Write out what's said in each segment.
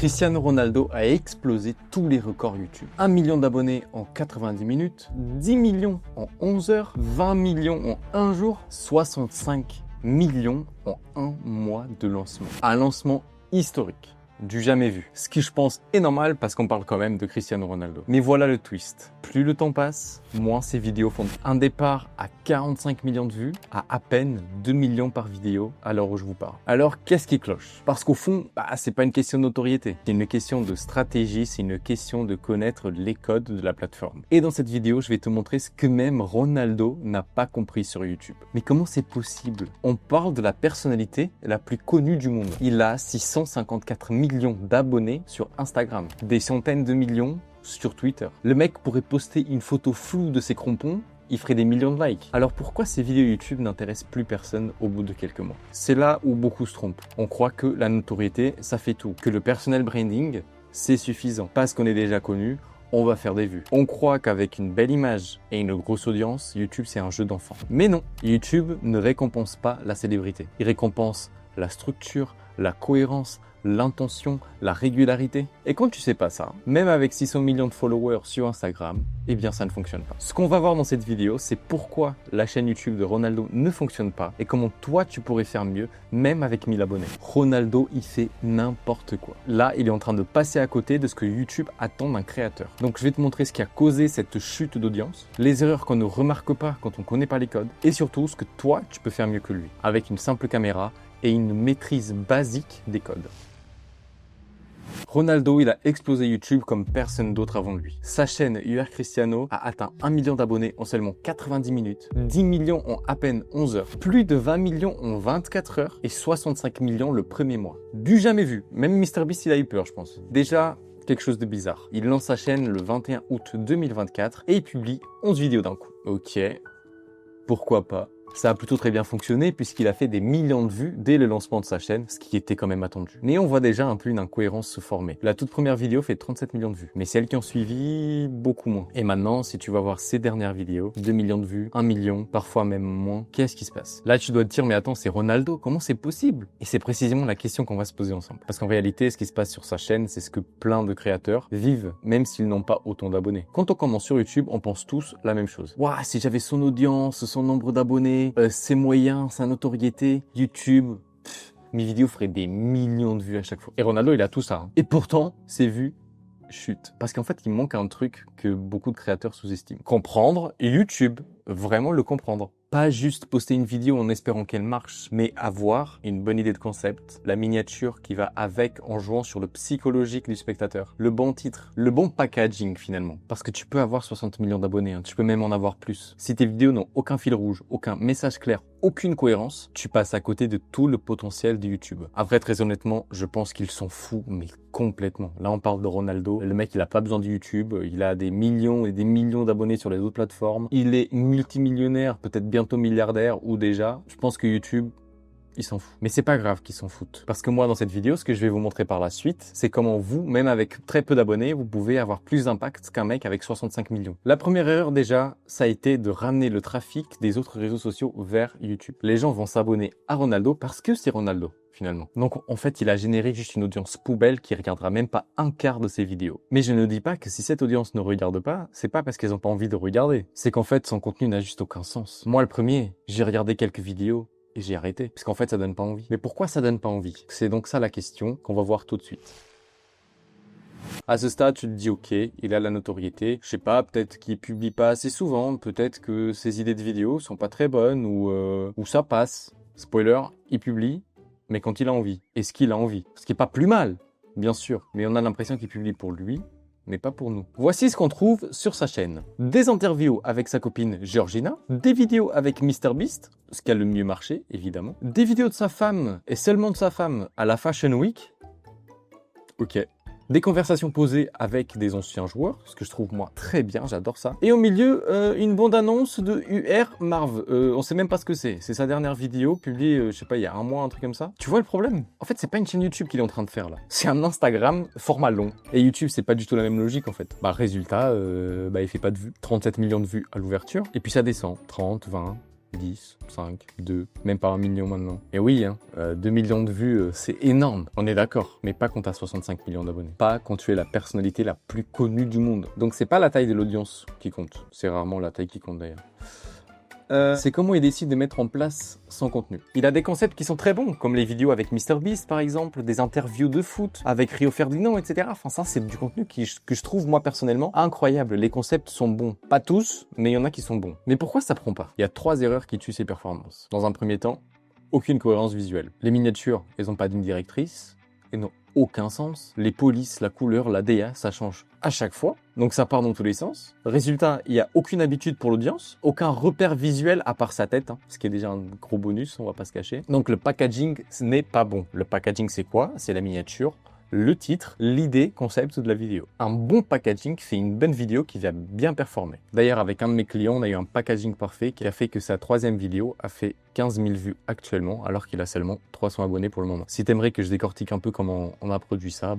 Cristiano Ronaldo a explosé tous les records YouTube. 1 million d'abonnés en 90 minutes, 10 millions en 11 heures, 20 millions en 1 jour, 65 millions en 1 mois de lancement. Un lancement historique. Du jamais vu. Ce qui je pense est normal parce qu'on parle quand même de Cristiano Ronaldo. Mais voilà le twist. Plus le temps passe, moins ces vidéos font un départ à 45 millions de vues à peine 2 millions par vidéo à l'heure où je vous parle. Alors qu'est-ce qui cloche? Parce qu'au fond, c'est pas une question de notoriété. C'est une question de stratégie, c'est une question de connaître les codes de la plateforme. Et dans cette vidéo, je vais te montrer ce que même Ronaldo n'a pas compris sur YouTube. Mais comment c'est possible? On parle de la personnalité la plus connue du monde. Il a 654 millions d'abonnés sur Instagram, des centaines de millions sur Twitter. Le mec pourrait poster une photo floue de ses crampons, il ferait des millions de likes. Alors pourquoi ces vidéos YouTube n'intéressent plus personne au bout de quelques mois? C'est là où beaucoup se trompent. On croit que la notoriété, ça fait tout, que le personal branding, c'est suffisant. Parce qu'on est déjà connu, on va faire des vues. On croit qu'avec une belle image et une grosse audience, YouTube c'est un jeu d'enfant. Mais non, YouTube ne récompense pas la célébrité. Il récompense la structure, la cohérence, l'intention, la régularité. Et quand tu sais pas ça, même avec 600 millions de followers sur Instagram, eh bien ça ne fonctionne pas. Ce qu'on va voir dans cette vidéo, c'est pourquoi la chaîne YouTube de Ronaldo ne fonctionne pas et comment toi tu pourrais faire mieux, même avec 1000 abonnés. Ronaldo, il fait n'importe quoi. Là, il est en train de passer à côté de ce que YouTube attend d'un créateur. Donc je vais te montrer ce qui a causé cette chute d'audience, les erreurs qu'on ne remarque pas quand on ne connaît pas les codes, et surtout ce que toi tu peux faire mieux que lui, avec une simple caméra et une maîtrise basique des codes. Ronaldo, il a explosé YouTube comme personne d'autre avant lui. Sa chaîne UR Cristiano a atteint 1 million d'abonnés en seulement 90 minutes, 10 millions en à peine 11 heures, plus de 20 millions en 24 heures et 65 millions le premier mois. Du jamais vu. Même MrBeast, il a eu peur, je pense. Déjà, quelque chose de bizarre. Il lance sa chaîne le 21 août 2024 et il publie 11 vidéos d'un coup. Ok, pourquoi pas? Ça a plutôt très bien fonctionné puisqu'il a fait des millions de vues dès le lancement de sa chaîne, ce qui était quand même attendu. Mais on voit déjà un peu une incohérence se former. La toute première vidéo fait 37 millions de vues, mais celles qui ont suivi, beaucoup moins. Et maintenant, si tu vas voir ces dernières vidéos, 2 millions de vues, 1 million, parfois même moins, qu'est-ce qui se passe? Là, tu dois te dire, mais attends, c'est Ronaldo, comment c'est possible? Et c'est précisément la question qu'on va se poser ensemble. Parce qu'en réalité, ce qui se passe sur sa chaîne, c'est ce que plein de créateurs vivent, même s'ils n'ont pas autant d'abonnés. Quand on commence sur YouTube, on pense tous la même chose. Waouh, si j'avais son audience, son nombre d'abonnés, ses moyens, sa notoriété, YouTube, mes vidéos feraient des millions de vues à chaque fois. Et Ronaldo, il a tout ça. Hein. Et pourtant, ses vues chutent. Parce qu'en fait, il manque un truc que beaucoup de créateurs sous-estiment. Comprendre YouTube, vraiment le comprendre. Pas juste poster une vidéo en espérant qu'elle marche, mais avoir une bonne idée de concept, la miniature qui va avec en jouant sur le psychologique du spectateur, le bon titre, le bon packaging finalement. Parce que tu peux avoir 60 millions d'abonnés, hein, tu peux même en avoir plus. Si tes vidéos n'ont aucun fil rouge, aucun message clair, aucune cohérence, tu passes à côté de tout le potentiel de YouTube. Après, très honnêtement, je pense qu'ils sont fous, mais complètement. Là, on parle de Ronaldo. Le mec, il a pas besoin de YouTube. Il a des millions et des millions d'abonnés sur les autres plateformes. Il est multimillionnaire, peut-être bientôt milliardaire ou déjà. Je pense que YouTube, ils s'en foutent. Mais c'est pas grave qu'ils s'en foutent. Parce que moi, dans cette vidéo, ce que je vais vous montrer par la suite, c'est comment vous, même avec très peu d'abonnés, vous pouvez avoir plus d'impact qu'un mec avec 65 millions. La première erreur, déjà, ça a été de ramener le trafic des autres réseaux sociaux vers YouTube. Les gens vont s'abonner à Ronaldo parce que c'est Ronaldo, finalement. Donc, en fait, il a généré juste une audience poubelle qui regardera même pas un quart de ses vidéos. Mais je ne dis pas que si cette audience ne regarde pas, c'est pas parce qu'elles ont pas envie de regarder. C'est qu'en fait, son contenu n'a juste aucun sens. Moi, le premier, j'ai regardé quelques vidéos, et j'ai arrêté, parce qu'en fait, ça donne pas envie. Mais pourquoi ça donne pas envie? C'est donc ça la question qu'on va voir tout de suite. À ce stade, tu te dis, ok, il a la notoriété. Je sais pas, peut-être qu'il publie pas assez souvent, peut-être que ses idées de vidéos sont pas très bonnes, ou ça passe. Spoiler, il publie, mais quand il a envie. Est-ce qu'il a envie? Ce qui est pas plus mal, bien sûr. Mais on a l'impression qu'il publie pour lui, mais pas pour nous. Voici ce qu'on trouve sur sa chaîne. Des interviews avec sa copine Georgina, des vidéos avec MrBeast, ce qui a le mieux marché, évidemment, des vidéos de sa femme, et seulement de sa femme, à la Fashion Week. Ok. Des conversations posées avec des anciens joueurs, ce que je trouve moi très bien, j'adore ça. Et au milieu, une bande-annonce de UR Marv. On sait même pas ce que c'est. C'est sa dernière vidéo, publiée, je sais pas, il y a un mois, un truc comme ça. Tu vois le problème? En fait, c'est pas une chaîne YouTube qu'il est en train de faire là. C'est un Instagram format long. Et YouTube, c'est pas du tout la même logique en fait. Résultat, il fait pas de vues. 37 millions de vues à l'ouverture. Et puis ça descend. 30, 20, 10, 5, 2, même pas 1 million maintenant. Et oui, 2 millions de vues, c'est énorme, on est d'accord. Mais pas quand tu as 65 millions d'abonnés. Pas quand tu es la personnalité la plus connue du monde. Donc c'est pas la taille de l'audience qui compte. C'est rarement la taille qui compte d'ailleurs. C'est comment il décide de mettre en place son contenu. Il a des concepts qui sont très bons, comme les vidéos avec MrBeast par exemple, des interviews de foot avec Rio Ferdinand, etc. Enfin ça c'est du contenu que je trouve moi personnellement incroyable. Les concepts sont bons. Pas tous, mais il y en a qui sont bons. Mais pourquoi ça prend pas? Il y a 3 erreurs qui tuent ses performances. Dans un premier temps, aucune cohérence visuelle. Les miniatures, elles n'ont pas d'une directrice et n'ont aucun sens. Les polices, la couleur, la DA, ça change à chaque fois. Donc ça part dans tous les sens. Résultat, il n'y a aucune habitude pour l'audience, aucun repère visuel à part sa tête, ce qui est déjà un gros bonus, on va pas se cacher. Donc le packaging, ce n'est pas bon. Le packaging, c'est quoi? C'est la miniature, le titre, l'idée, concept de la vidéo. Un bon packaging fait une bonne vidéo qui va bien performer. D'ailleurs, avec un de mes clients, on a eu un packaging parfait qui a fait que sa 3e vidéo a fait 15 000 vues actuellement, alors qu'il a seulement 300 abonnés pour le moment. Si t'aimerais que je décortique un peu comment on a produit ça,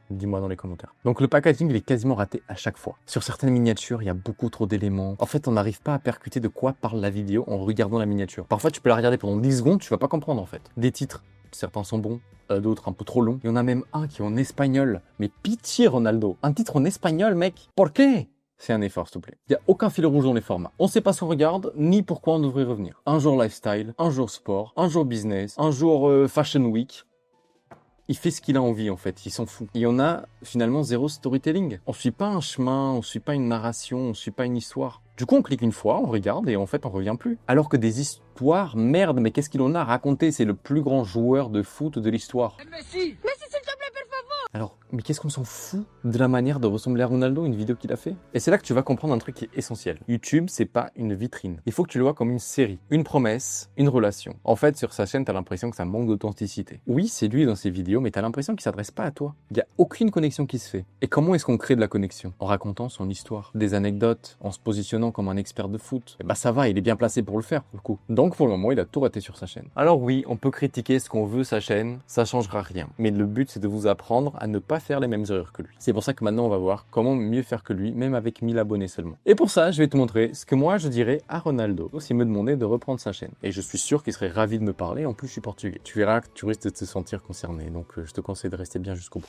dis-moi dans les commentaires. Donc le packaging, il est quasiment raté à chaque fois. Sur certaines miniatures, il y a beaucoup trop d'éléments. En fait, on n'arrive pas à percuter de quoi parle la vidéo en regardant la miniature. Parfois, tu peux la regarder pendant 10 secondes, tu vas pas comprendre en fait. Des titres, certains sont bons, d'autres un peu trop longs. Il y en a même un qui est en espagnol. Mais pitié, Ronaldo. Un titre en espagnol, mec. ¿Por qué? C'est un effort, s'il te plaît. Il n'y a aucun fil rouge dans les formats. On ne sait pas ce qu'on regarde, ni pourquoi on devrait revenir. Un jour lifestyle, un jour sport, un jour business, un jour fashion week. Il fait ce qu'il a envie, en fait. Il s'en fout. Il y en a, finalement, zéro storytelling. On ne suit pas un chemin, on ne suit pas une narration, on ne suit pas une histoire. Du coup, on clique une fois, on regarde et en fait, on revient plus. Alors que des histoires, merde, mais qu'est-ce qu'il en a raconté? C'est le plus grand joueur de foot de l'histoire. Messi, s'il te plaît, per favor. Alors, mais qu'est-ce qu'on s'en fout de la manière de ressembler à Ronaldo, une vidéo qu'il a fait? Et c'est là que tu vas comprendre un truc qui est essentiel. YouTube, c'est pas une vitrine. Il faut que tu le vois comme une série, une promesse, une relation. En fait, sur sa chaîne, t'as l'impression que ça manque d'authenticité. Oui, c'est lui dans ses vidéos, mais t'as l'impression qu'il s'adresse pas à toi. Il y a aucune connexion qui se fait. Et comment est-ce qu'on crée de la connexion? En racontant son histoire, des anecdotes, en se positionnant comme un expert de foot. Et ça va, il est bien placé pour le faire, pour le coup. Donc, pour le moment, il a tout raté sur sa chaîne. Alors oui, on peut critiquer ce qu'on veut sa chaîne, ça changera rien. Mais le but, c'est de vous apprendre à ne pas faire les mêmes erreurs que lui. C'est pour ça que maintenant, on va voir comment mieux faire que lui, même avec 1000 abonnés seulement. Et pour ça, je vais te montrer ce que moi, je dirais à Ronaldo s'il me demandait de reprendre sa chaîne. Et je suis sûr qu'il serait ravi de me parler. En plus, je suis portugais. Tu verras que tu risques de te sentir concerné. Donc, je te conseille de rester bien jusqu'au bout.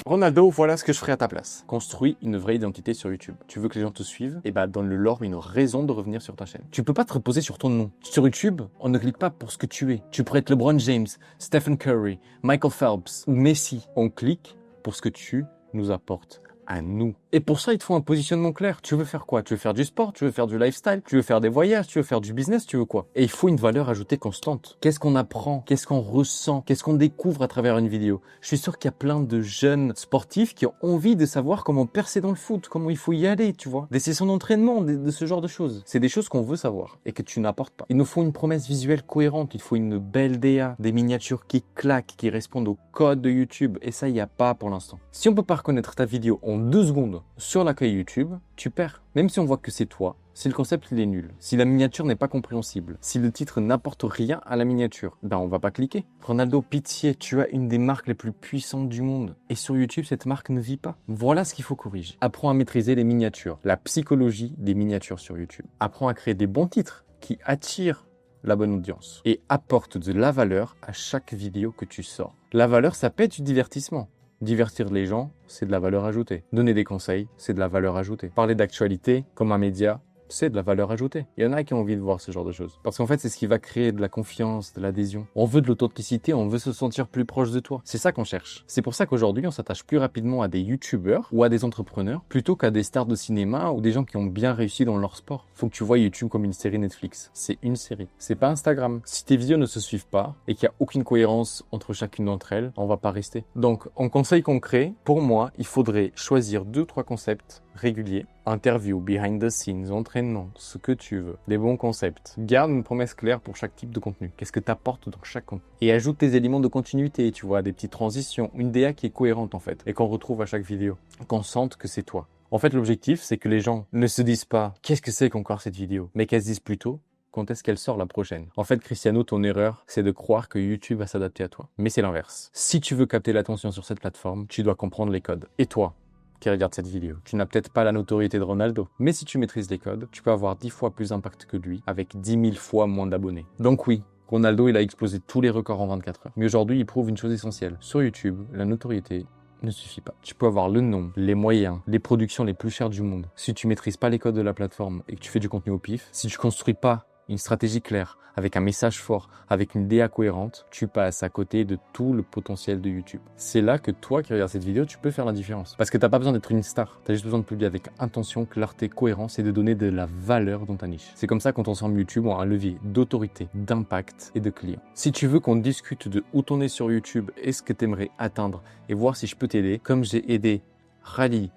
Ronaldo, voilà ce que je ferais à ta place. Construis une vraie identité sur YouTube. Tu veux que les gens te suivent? Et donne-le-leur une raison de revenir sur ta chaîne. Tu peux pas te reposer sur ton nom. Sur YouTube, on ne clique pas pour ce que tu es. Tu pourrais être LeBron James, Stephen Curry, Michael Phelps ou Messi. On clique pour ce que tu nous apportes à nous. Et pour ça, il te faut un positionnement clair. Tu veux faire quoi? Tu veux faire du sport? Tu veux faire du lifestyle? Tu veux faire des voyages? Tu veux faire du business? Tu veux quoi? Et il faut une valeur ajoutée constante. Qu'est-ce qu'on apprend? Qu'est-ce qu'on ressent? Qu'est-ce qu'on découvre à travers une vidéo? Je suis sûr qu'il y a plein de jeunes sportifs qui ont envie de savoir comment percer dans le foot, comment il faut y aller, tu vois. Des sessions d'entraînement, de ce genre de choses. C'est des choses qu'on veut savoir et que tu n'apportes pas. Il nous faut une promesse visuelle cohérente. Il faut une belle DA, des miniatures qui claquent, qui répondent au code de YouTube. Et ça, il n'y a pas pour l'instant. Si on peut pas reconnaître ta vidéo en 2 secondes sur l'accueil YouTube, tu perds. Même si on voit que c'est toi, si le concept il est nul, si la miniature n'est pas compréhensible, si le titre n'apporte rien à la miniature, on va pas cliquer. Ronaldo, pitié, tu as une des marques les plus puissantes du monde. Et sur YouTube, cette marque ne vit pas. Voilà ce qu'il faut corriger. Apprends à maîtriser les miniatures, la psychologie des miniatures sur YouTube. Apprends à créer des bons titres qui attirent la bonne audience et apportent de la valeur à chaque vidéo que tu sors. La valeur, ça peut être du divertissement. Divertir les gens, c'est de la valeur ajoutée. Donner des conseils, c'est de la valeur ajoutée. Parler d'actualité comme un média, c'est de la valeur ajoutée. Il y en a qui ont envie de voir ce genre de choses. Parce qu'en fait, c'est ce qui va créer de la confiance, de l'adhésion. On veut de l'authenticité, on veut se sentir plus proche de toi. C'est ça qu'on cherche. C'est pour ça qu'aujourd'hui, on s'attache plus rapidement à des youtubeurs ou à des entrepreneurs plutôt qu'à des stars de cinéma ou des gens qui ont bien réussi dans leur sport. Faut que tu vois YouTube comme une série Netflix. C'est une série. C'est pas Instagram. Si tes vidéos ne se suivent pas et qu'il n'y a aucune cohérence entre chacune d'entre elles, on va pas rester. Donc, en conseil concret, pour moi, il faudrait choisir 2-3 concepts réguliers. Interview, behind the scenes, entraînement, ce que tu veux. Des bons concepts. Garde une promesse claire pour chaque type de contenu. Qu'est-ce que tu apportes dans chaque contenu? Et ajoute tes éléments de continuité, tu vois, des petites transitions, une DA qui est cohérente en fait, et qu'on retrouve à chaque vidéo. Qu'on sente que c'est toi. En fait, l'objectif, c'est que les gens ne se disent pas « Qu'est-ce que c'est qu'encore cette vidéo ?» mais qu'elles se disent plutôt quand est-ce qu'elle sort la prochaine. En fait, Cristiano, ton erreur, c'est de croire que YouTube va s'adapter à toi. Mais c'est l'inverse. Si tu veux capter l'attention sur cette plateforme, tu dois comprendre les codes. Et toi, qui regarde cette vidéo. Tu n'as peut-être pas la notoriété de Ronaldo, mais si tu maîtrises les codes, tu peux avoir 10 fois plus d'impact que lui avec 10 000 fois moins d'abonnés. Donc oui, Ronaldo, il a explosé tous les records en 24 heures. Mais aujourd'hui, il prouve une chose essentielle. Sur YouTube, la notoriété ne suffit pas. Tu peux avoir le nom, les moyens, les productions les plus chères du monde. Si tu maîtrises pas les codes de la plateforme et que tu fais du contenu au pif, si tu construis pas une stratégie claire, avec un message fort, avec une DA cohérente, tu passes à côté de tout le potentiel de YouTube. C'est là que toi qui regardes cette vidéo, tu peux faire la différence. Parce que t'as pas besoin d'être une star, t'as juste besoin de publier avec intention, clarté, cohérence et de donner de la valeur dans ta niche. C'est comme ça qu'on transforme YouTube en un levier d'autorité, d'impact et de clients. Si tu veux qu'on discute de où t'en es sur YouTube et ce que t'aimerais atteindre et voir si je peux t'aider, comme j'ai aidé Rally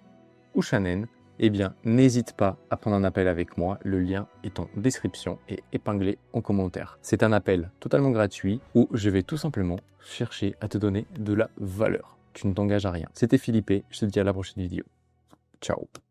ou Shannon, eh bien, n'hésite pas à prendre un appel avec moi. Le lien est en description et épinglé en commentaire. C'est un appel totalement gratuit où je vais tout simplement chercher à te donner de la valeur. Tu ne t'engages à rien. C'était Philippe, je te dis à la prochaine vidéo. Ciao.